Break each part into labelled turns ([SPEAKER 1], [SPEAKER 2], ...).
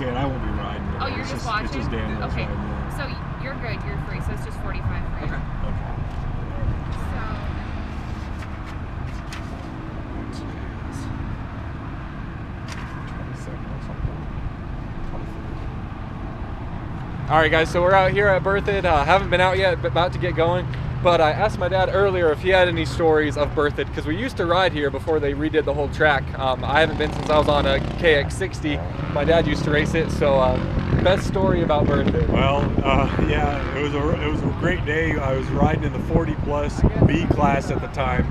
[SPEAKER 1] okay, and I won't be riding.
[SPEAKER 2] Oh, you're just watching?
[SPEAKER 1] It's just Dan.
[SPEAKER 2] Okay.
[SPEAKER 1] Riding, yeah.
[SPEAKER 2] So you're good. You're free. So it's just 45 for you.
[SPEAKER 3] Okay.
[SPEAKER 1] Okay.
[SPEAKER 3] All right, guys, so we're out here at Berthoud. Haven't been out yet, but about to get going. But I asked my dad earlier if he had any stories of Berthoud, because we used to ride here before they redid the whole track. I haven't been since I was on a KX60. My dad used to race it, so best story about Berthoud.
[SPEAKER 1] Well, yeah, it was a great day. I was riding in the 40 plus B class at the time.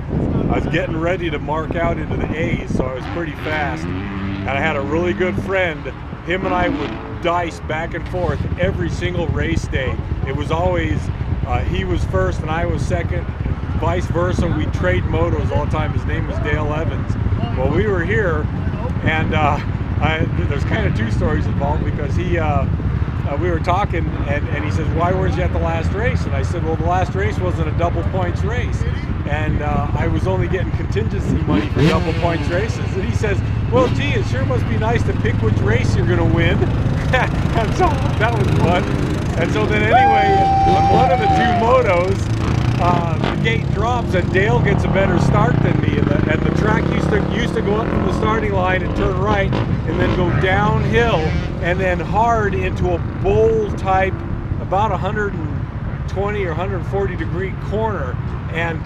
[SPEAKER 1] I was getting ready to mark out into the A's, so I was pretty fast. And I had a really good friend. Him and I would dice back and forth every single race day. It was always he was first and I was second, vice versa. We'd trade motos all the time. His name was Dale Evans. Well, we were here, and there's kind of two stories involved, because we were talking, and he says, why weren't you at the last race? And I said, well, the last race wasn't a double points race, and I was only getting contingency money for double points races. And he says, well, gee, it sure must be nice to pick which race you're going to win. And so that was fun. And so then anyway, on one of the two motos, the gate drops and Dale gets a better start than me, and the track used to go up from the starting line and turn right and then go downhill and then hard into a bowl type, about 120 or 140 degree corner. And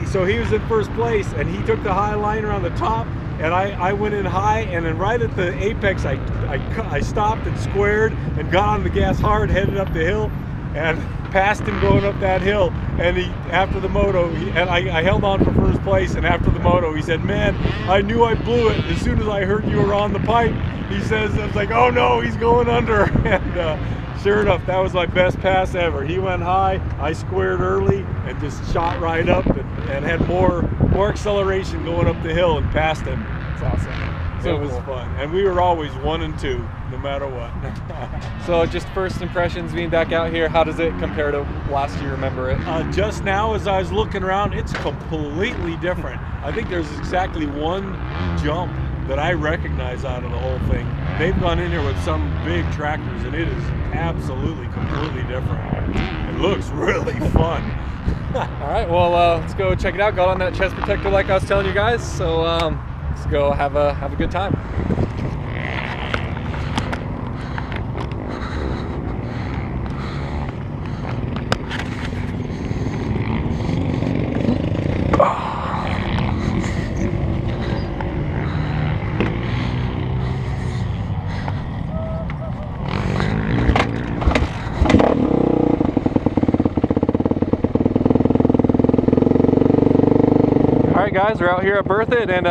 [SPEAKER 1] so he was in first place, and he took the high liner on the top, and I went in high, and then right at the apex I stopped and squared and got on the gas hard, headed up the hill, and passed him going up that hill. And after the moto, I held on for first place, and after the moto he said, man, I knew I blew it as soon as I heard you were on the pipe. He says, I was like, oh no, he's going under. And sure enough, that was my best pass ever. He went high, I squared early and just shot right up and had more acceleration going up the hill and passed him.
[SPEAKER 3] That's awesome.
[SPEAKER 1] So it was fun. And we were always 1 and 2, no matter what.
[SPEAKER 3] So just first impressions being back out here, how does it compare to last year? Remember it?
[SPEAKER 1] Just now, as I was looking around, it's completely different. I think there's exactly one jump that I recognize out of the whole thing. They've gone in here with some big tractors, and it is absolutely completely different. It looks really fun.
[SPEAKER 3] All right, well, let's go check it out. Got on that chest protector like I was telling you guys, so let's go have a good time. Guys, we're out here at Berthoud and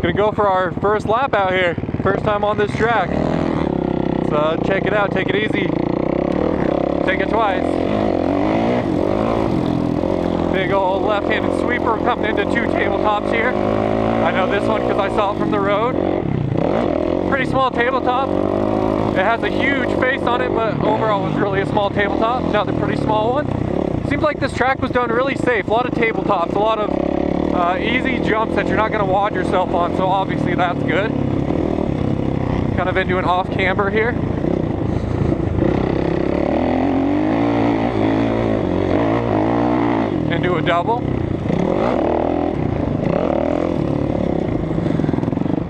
[SPEAKER 3] gonna go for our first lap out here. First time on this track. So check it out, take it easy. Take it twice. Big old left-handed sweeper coming into 2 tabletops here. I know this one because I saw it from the road. Pretty small tabletop. It has a huge face on it, but overall it was really a small tabletop. Another pretty small one. Seems like this track was done really safe. A lot of tabletops, a lot of easy jumps that you're not going to wad yourself on, so obviously that's good. Kind of into an off camber here. Into a double.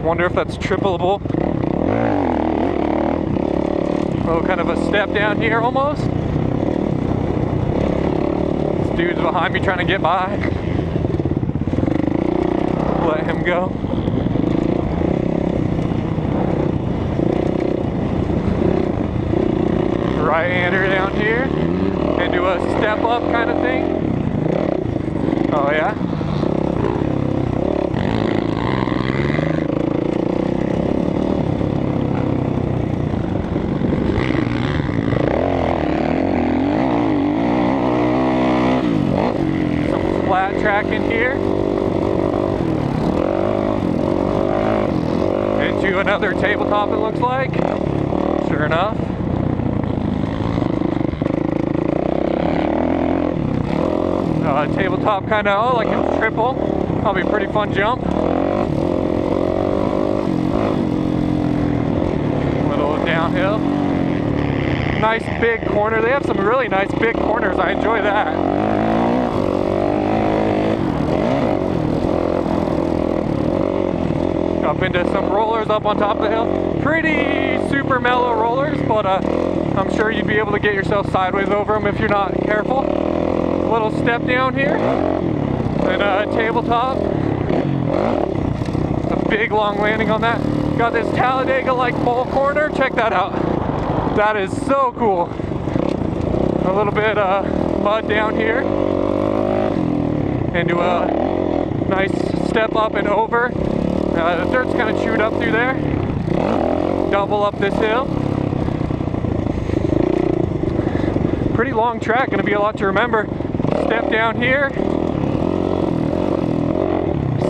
[SPEAKER 3] Wonder if that's tripleable. Oh, kind of a step down here almost. This dude's behind me trying to get by. Let him go. Right-hander down here. Into a step up kind of thing. Oh yeah. Some flat track in here. Into another tabletop, it looks like. Sure enough. Tabletop kind of, like a triple. Probably a pretty fun jump. Little down
[SPEAKER 4] downhill. Nice big corner. They have some really nice big corners. I enjoy that. Up into some rollers up on top of the hill. Pretty super mellow rollers, but I'm sure you'd be able to get yourself sideways over them if you're not careful. Little step down here, and a tabletop. A big long landing on that. Got this Talladega-like bowl corner. Check that out. That is so cool. A little bit mud down here, into a nice step up and over. The dirt's kind of chewed up through there. Double up this hill. Pretty long track, gonna be a lot to remember. Step down here.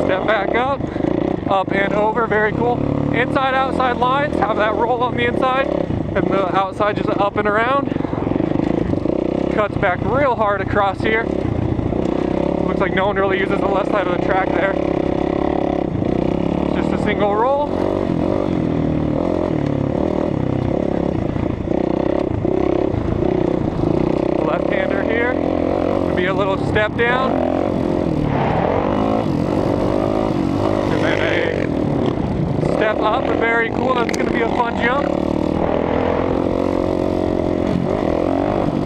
[SPEAKER 4] Step back up and over, very cool. Inside, outside lines, have that roll on the inside, and the outside just up and around. Cuts back real hard across here. Looks like no one really uses the left side of the track there. Just a single roll. Left-hander here. Gonna be a little step down. And then a step up, and very cool. That's gonna be a fun jump.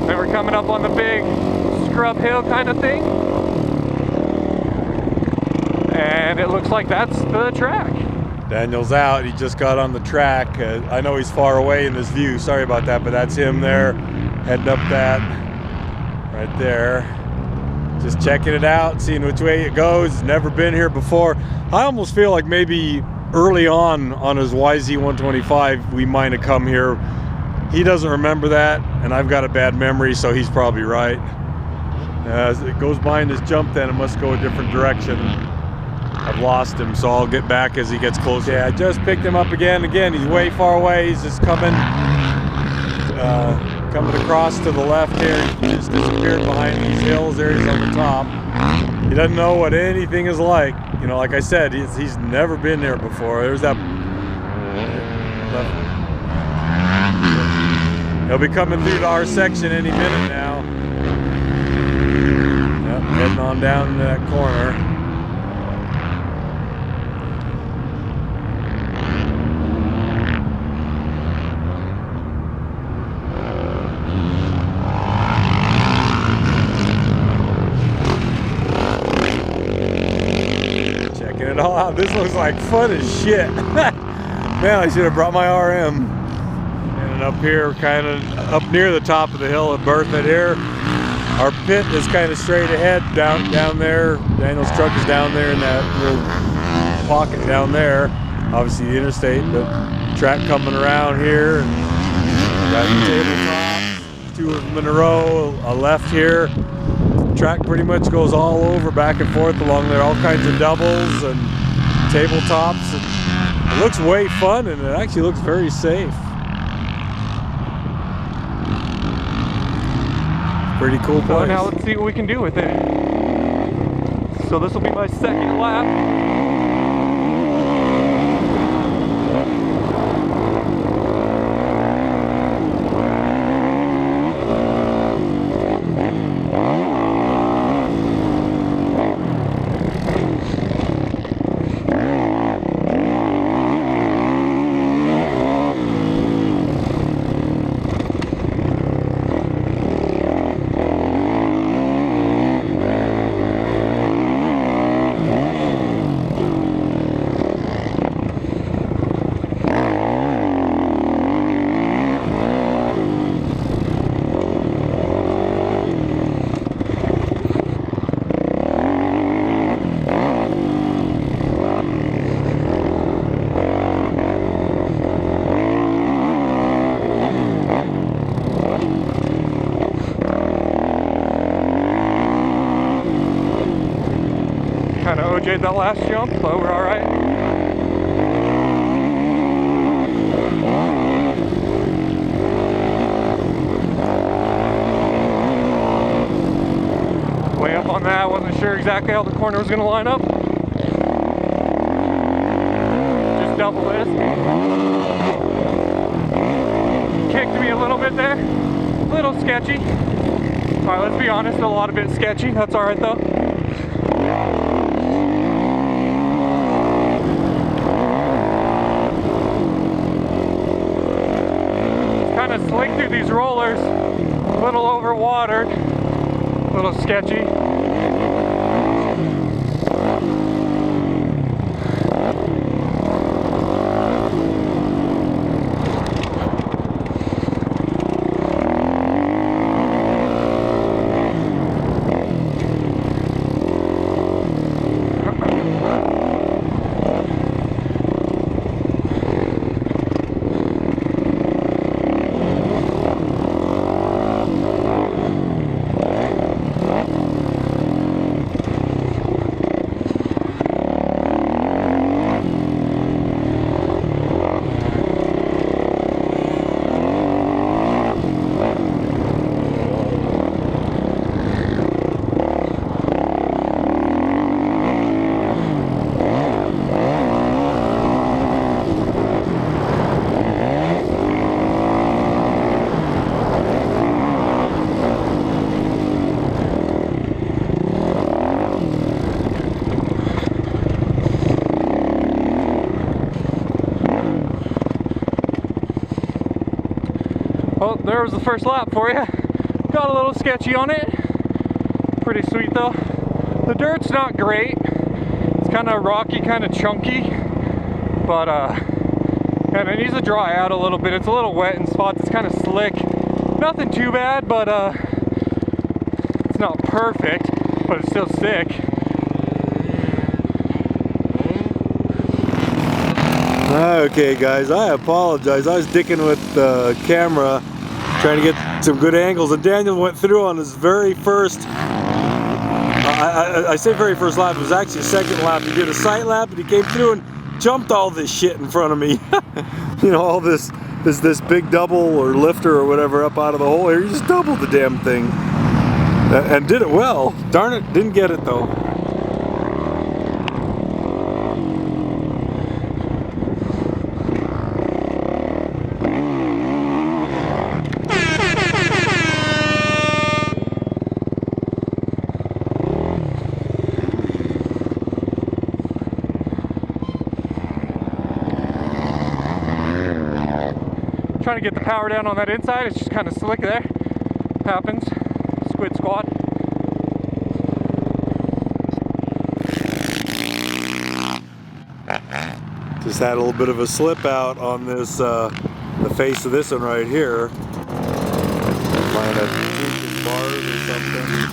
[SPEAKER 4] Then we're coming up on the big scrub hill kind of thing. And it looks like that's the track.
[SPEAKER 1] Daniel's out. He just got on the track. I know he's far away in this view. Sorry about that, but that's him there, heading up that right there. Just checking it out, seeing which way it goes. Never been here before. I almost feel like maybe early on his YZ125, we might have come here. He doesn't remember that, and I've got a bad memory, so he's probably right. As it goes behind this jump, then it must go a different direction. I've lost him, so I'll get back as he gets closer. Yeah, I just picked him up again. Again, he's way far away. He's just coming across to the left here. He just disappeared behind these hills there. He's on the top. He doesn't know what anything is like. You know, like I said, he's never been there before. There's that left. He'll be coming through to our section any minute now. Yep, heading on down that corner. Checking it all out. This looks like fun as shit. Man, I should have brought my RM. And up here, kind of up near the top of the hill at Berthoud here. Our pit is kind of straight ahead down there. Daniel's truck is down there in that little pocket down there. Obviously the interstate, but track coming around here. Got the tabletops, two of them in a row, a left here. Track pretty much goes all over, back and forth along there. All kinds of doubles and tabletops. It looks way fun, and it actually looks very safe. Pretty cool place.
[SPEAKER 4] So now let's see what we can do with it. So this will be my second lap. Kind of OJ'd that last jump, but we're all right. Way up on that, wasn't sure exactly how the corner was going to line up. Just double this. bit there. A little sketchy. Alright, let's be honest, a lot of it sketchy. That's alright though. Kind of slick through these rollers. A little over watered. A little sketchy. Well, there was the first lap for you. Got a little sketchy on it. Pretty sweet though. The dirt's not great. It's kind of rocky, kind of chunky, but and it needs to dry out a little bit. It's a little wet in spots. It's kind of slick. Nothing too bad, but it's not perfect, but it's still sick.
[SPEAKER 1] Okay guys, I apologize. I was dicking with the camera trying to get some good angles, and Daniel went through on his very first, I say very first lap, it was actually a second lap. He did a sight lap and he came through and jumped all this shit in front of me. You know, all this big double or lifter or whatever up out of the hole here. He just doubled the damn thing and did it well. Darn it, didn't get it though.
[SPEAKER 4] Trying to get the power down on that inside. It's just kind of slick there. Happens. Squid squad.
[SPEAKER 1] Just had a little bit of a slip out on this, the face of this one right here. Find a bars or something.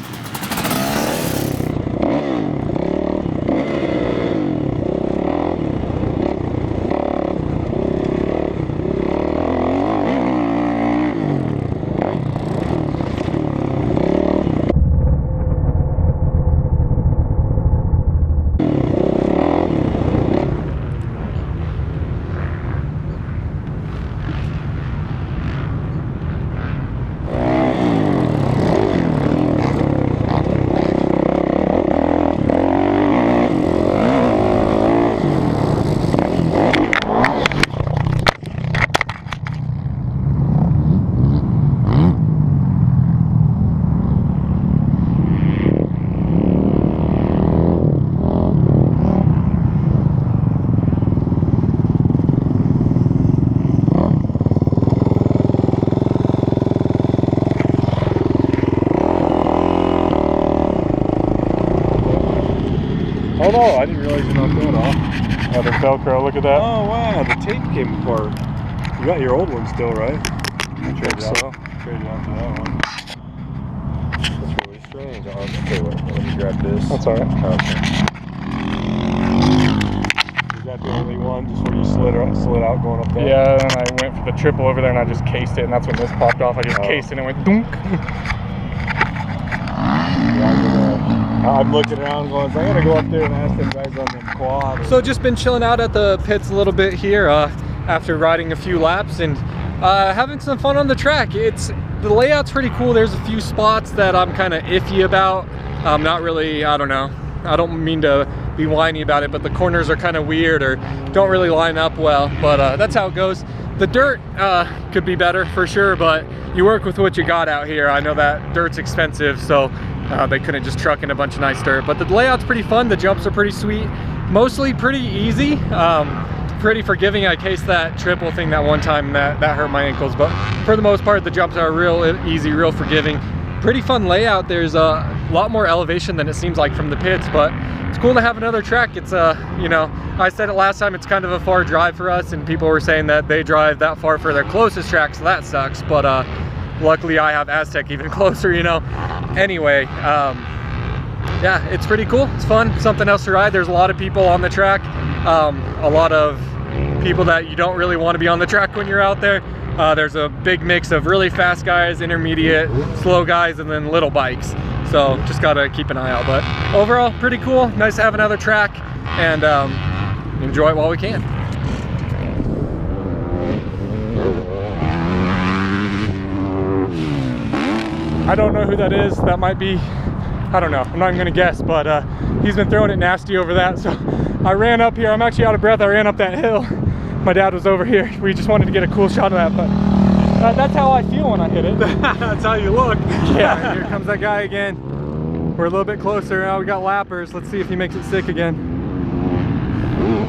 [SPEAKER 4] Oh no, I didn't realize you knocked that off. Oh, the Velcro, look at that.
[SPEAKER 1] Oh wow, the tape came apart. You got your old one still, right?
[SPEAKER 4] I think so.
[SPEAKER 1] Traded out to that one.
[SPEAKER 5] That's really strange. Okay, wait, let me grab this.
[SPEAKER 4] That's alright.
[SPEAKER 5] Okay.
[SPEAKER 1] Is that the only one, just where you slid out going up there?
[SPEAKER 4] Yeah, and I went for the triple over there and I just cased it, and that's when this popped off. I just cased it and it went dunk.
[SPEAKER 1] I'm looking around going, I gotta go up there and ask them guys on the quad.
[SPEAKER 4] So just been chilling out at the pits a little bit here after riding a few laps and having some fun on the track. The layout's pretty cool. There's a few spots that I'm kind of iffy about. Not really, I don't know. I don't mean to be whiny about it, but the corners are kind of weird or don't really line up well, but that's how it goes. The dirt could be better for sure, but you work with what you got out here. I know that dirt's expensive, so they couldn't just truck in a bunch of nice dirt. But the layout's pretty fun. The jumps are pretty sweet. Mostly pretty easy. Pretty forgiving. I cased that triple thing that one time, and that hurt my ankles. But for the most part, the jumps are real easy, real forgiving. Pretty fun layout. There's a lot more elevation than it seems like from the pits, but it's cool to have another track. It's you know, I said it last time, it's kind of a far drive for us, and people were saying that they drive that far for their closest track, so that sucks. But luckily I have Aztec even closer, you know. Anyway, yeah, it's pretty cool. It's fun, something else to ride. There's a lot of people on the track, a lot of people that you don't really want to be on the track when you're out there. There's a big mix of really fast guys, intermediate, slow guys, and then little bikes. So just gotta keep an eye out. But overall, pretty cool. Nice to have another track and enjoy it while we can. I don't know who that is. That might be, I don't know. I'm not even gonna guess, but he's been throwing it nasty over that. So I ran up here. I'm actually out of breath. I ran up that hill. My dad was over here. We just wanted to get a cool shot of that, but that's how I feel when I hit it.
[SPEAKER 1] That's how you look.
[SPEAKER 4] Yeah, here comes that guy again. We're a little bit closer now. We got lappers. Let's see if he makes it sick again. Woo!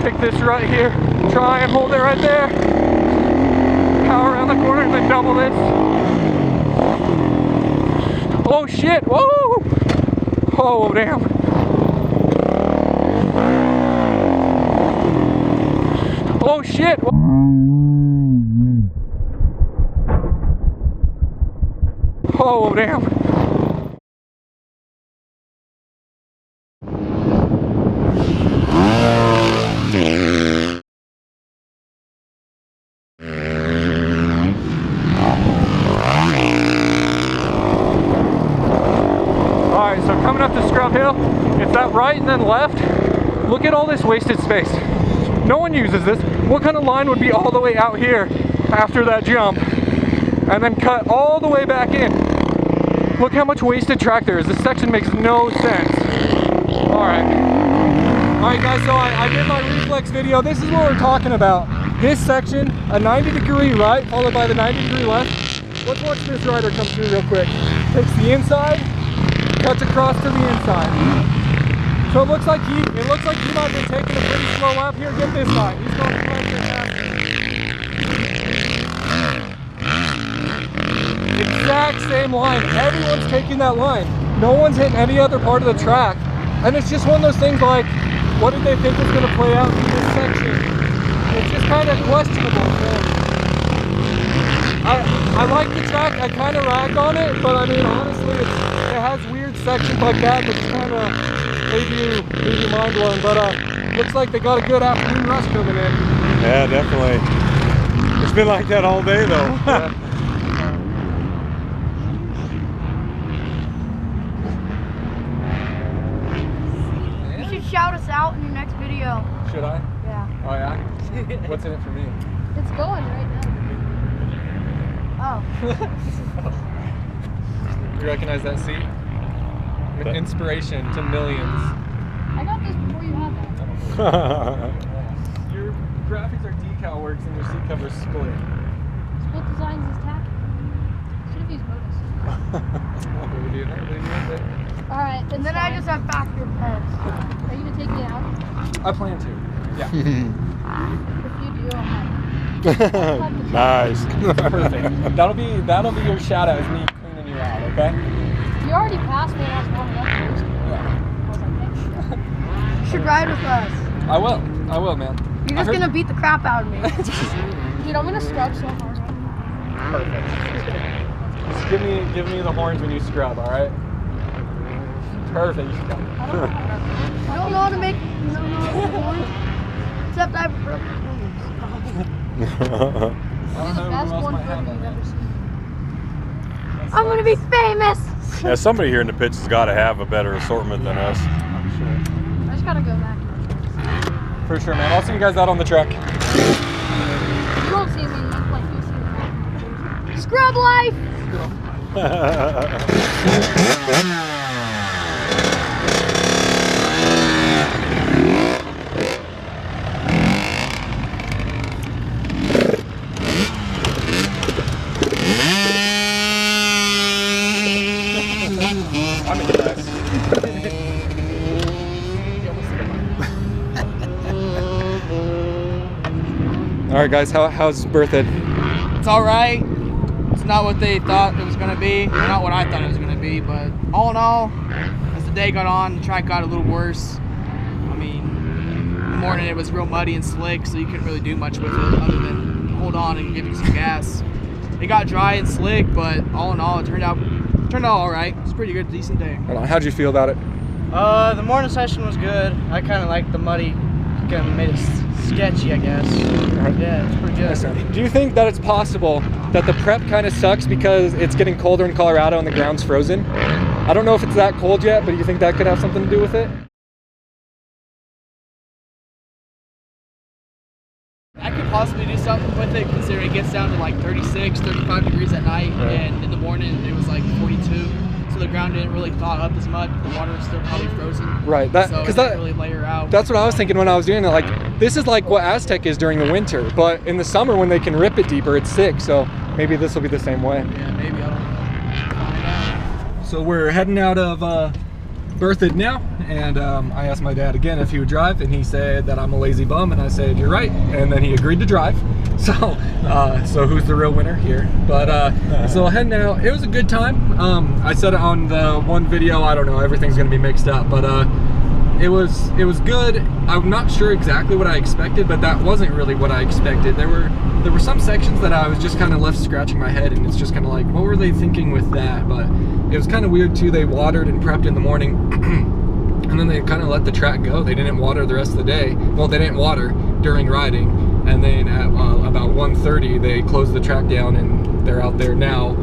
[SPEAKER 4] Pick this right here, try and hold it right there, power around the corner, and then double this. Oh shit, whoa! Oh damn. Oh shit! Oh damn. Look at all this wasted space. No one uses this. What kind of line would be all the way out here after that jump and then cut all the way back in? Look how much wasted track there is. This section makes no sense. Alright guys, so I did my reflex video. This is what we're talking about. This section, a 90-degree right followed by the 90-degree left. Let's watch this rider come through real quick. Takes the inside, cuts across to the inside. So it looks like he might be taking a pretty slow lap here. Get this guy. He's going right to the exact same line. Everyone's taking that line. No one's hitting any other part of the track. And it's just one of those things like, what did they think was going to play out in this section? It's just kind of questionable. I like the track. I kind of ragged on it, but I mean, honestly, it has weird sections like that that kind of leave you mind blown. But looks like they got a good afternoon rush coming in.
[SPEAKER 1] Yeah, definitely. It's been like that all day, though.
[SPEAKER 6] You should shout us out in your next video.
[SPEAKER 4] Should I?
[SPEAKER 6] Yeah.
[SPEAKER 4] Oh yeah? What's in it for me?
[SPEAKER 6] It's going right now. Oh.
[SPEAKER 4] You recognize that seat? An inspiration to millions.
[SPEAKER 6] I got this before you had that.
[SPEAKER 4] Your graphics are Decal Works and your seat cover's split.
[SPEAKER 6] Split designs is tacky. Should have used Modus. Alright, and then I just have factory parts. Are you gonna take me out?
[SPEAKER 4] I plan to. Yeah.
[SPEAKER 6] If you do, I'll have
[SPEAKER 1] Nice.
[SPEAKER 4] Perfect. That'll be your shout out, is me cleaning you out, okay?
[SPEAKER 6] You already passed me and I was warming up. I was like, hey. You should ride with us.
[SPEAKER 4] I will, man.
[SPEAKER 6] You're just gonna beat the crap out of me. Dude, I'm gonna scrub so hard.
[SPEAKER 4] Perfect. Just give me the horns when you scrub, all right? Perfect.
[SPEAKER 6] I don't know how to make horns, except I've broken
[SPEAKER 4] I don't know
[SPEAKER 6] best
[SPEAKER 4] who else
[SPEAKER 6] one
[SPEAKER 4] might have
[SPEAKER 6] you've
[SPEAKER 4] that.
[SPEAKER 6] ever seen. I'm gonna be famous.
[SPEAKER 1] Yeah, somebody here in the pits has got to have a better assortment than us.
[SPEAKER 4] I'm sure.
[SPEAKER 6] I just gotta go back.
[SPEAKER 4] For sure, man. I'll see you guys out on the truck.
[SPEAKER 6] You won't see me like you see me. Scrub life.
[SPEAKER 4] I'm impressed. All right, guys. How's Berthoud?
[SPEAKER 7] It's all right. It's not what they thought it was going to be, or not what I thought it was going to be, but all in all, as the day got on, the track got a little worse. I mean, in the morning it was real muddy and slick, so you couldn't really do much with it other than hold on and give you some gas. It got dry and slick, but all in all, it turned out all right. It's a pretty good, decent day.
[SPEAKER 4] How'd you feel about it?
[SPEAKER 7] The morning session was good. I kind of liked the muddy, kind of made it sketchy, I guess. Yeah, it's pretty good.
[SPEAKER 4] Do you think that it's possible that the prep kind of sucks because it's getting colder in Colorado and the ground's frozen? I don't know if it's that cold yet, but you think that could have something to do with it?
[SPEAKER 7] I could possibly do something with it considering it gets down to like 36, 35 degrees at night, and in the morning it was like 42. So the ground didn't really thaw up as much. The water was still probably frozen.
[SPEAKER 4] Right.
[SPEAKER 7] So it didn't really layer out.
[SPEAKER 4] That's what I was thinking when I was doing it. Like, this is like what Aztec is during the winter, but in the summer when they can rip it deeper, it's sick. So maybe this will be the same way.
[SPEAKER 7] Yeah, maybe. I don't know. Find out.
[SPEAKER 4] So we're heading out of Berthoud now, and I asked my dad again if he would drive, and he said that I'm a lazy bum, and I said, you're right, and then he agreed to drive. So so who's the real winner here? But so heading out, it was a good time. I said it on the one video, I don't know, everything's gonna be mixed up, but it was good. I'm not sure exactly what I expected, but that wasn't really what I expected. There were some sections that I was just kind of left scratching my head, and it's just kind of like, what were they thinking with that? But it was kind of weird too. They watered and prepped in the morning, and then they kind of let the track go. They didn't water the rest of the day. Well, they didn't water during riding, and then at about 1:30 they closed the track down, and they're out there now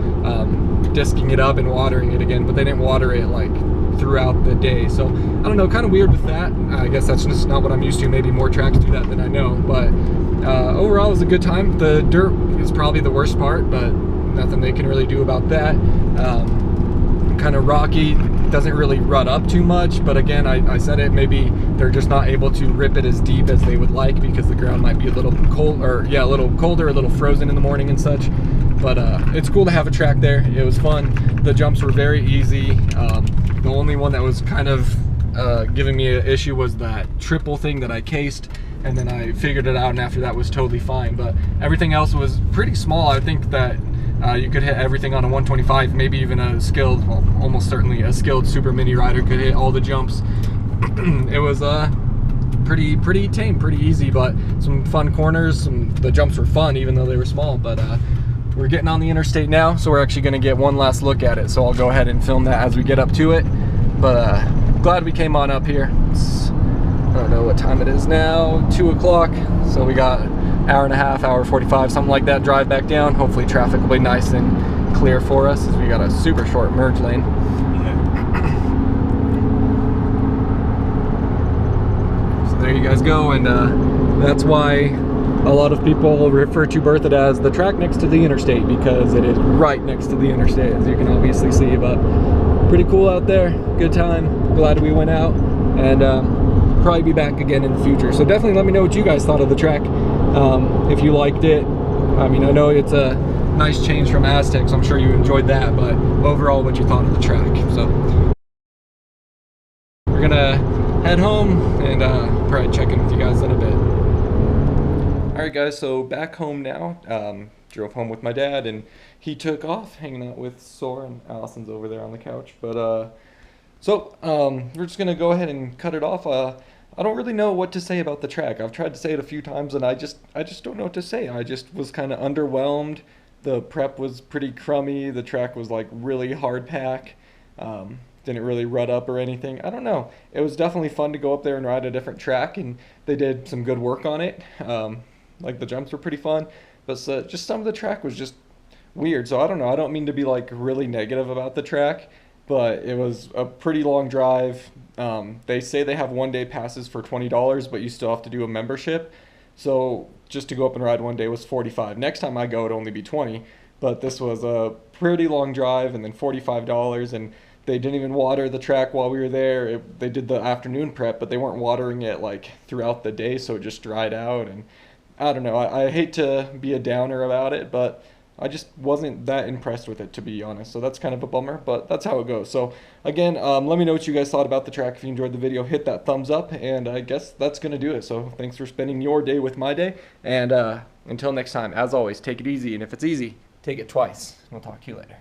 [SPEAKER 4] disking it up and watering it again. But they didn't water it like throughout the day. So I don't know, kind of weird with that. I guess that's just not what I'm used to. Maybe more tracks do that than I know, but overall it was a good time. The dirt is probably the worst part, but nothing they can really do about that. Kind of rocky, doesn't really rut up too much, but again, I said it, maybe they're just not able to rip it as deep as they would like because the ground might be a little cold, or yeah, a little colder, a little frozen in the morning and such. But it's cool to have a track there. It was fun. The jumps were very easy. The only one that was kind of giving me an issue was that triple thing that I cased, and then I figured it out, and after that was totally fine. But everything else was pretty small. I think that you could hit everything on a 125, maybe even a skilled, well, almost certainly a skilled super mini rider could hit all the jumps. It was pretty tame, pretty easy, but some fun corners. The jumps were fun, even though they were small. But we're getting on the interstate now, so we're actually going to get one last look at it. So I'll go ahead and film that as we get up to it. But glad we came on up here. I don't know what time it is now, 2 o'clock. So we got hour and a half, hour 45, something like that, drive back down. Hopefully traffic will be nice and clear for us, as we got a super short merge lane. So there you guys go, and that's why a lot of people refer to Berthoud as the track next to the interstate, because it is right next to the interstate, as you can obviously see. But pretty cool out there, good time, glad we went out, and probably be back again in the future. So definitely let me know what you guys thought of the track. If you liked it. I mean, I know it's a nice change from Aztec, so I'm sure you enjoyed that, but overall what you thought of the track. So we're gonna head home and probably check in with you guys in a bit. Alright guys, so back home now. Drove home with my dad and he took off hanging out with Sora, and Allison's over there on the couch. But we're just gonna go ahead and cut it off. I don't really know what to say about the track. I've tried to say it a few times and I just don't know what to say. I just was kind of underwhelmed. The prep was pretty crummy. The track was like really hard pack. Didn't really rut up or anything. I don't know. It was definitely fun to go up there and ride a different track, and they did some good work on it. Like the jumps were pretty fun, but just some of the track was just weird. So I don't know. I don't mean to be like really negative about the track, but it was a pretty long drive. They say they have one-day passes for $20, but you still have to do a membership. So just to go up and ride one day was $45. Next time I go, it'll only be $20. But this was a pretty long drive, and then $45, and they didn't even water the track while we were there. They did the afternoon prep, but they weren't watering it like throughout the day, so it just dried out. And I don't know. I hate to be a downer about it, but I just wasn't that impressed with it, to be honest. So that's kind of a bummer, but that's how it goes. So again, let me know what you guys thought about the track. If you enjoyed the video, hit that thumbs up, and I guess that's going to do it. So thanks for spending your day with my day, and until next time, as always, take it easy, and if it's easy, take it twice. We'll talk to you later.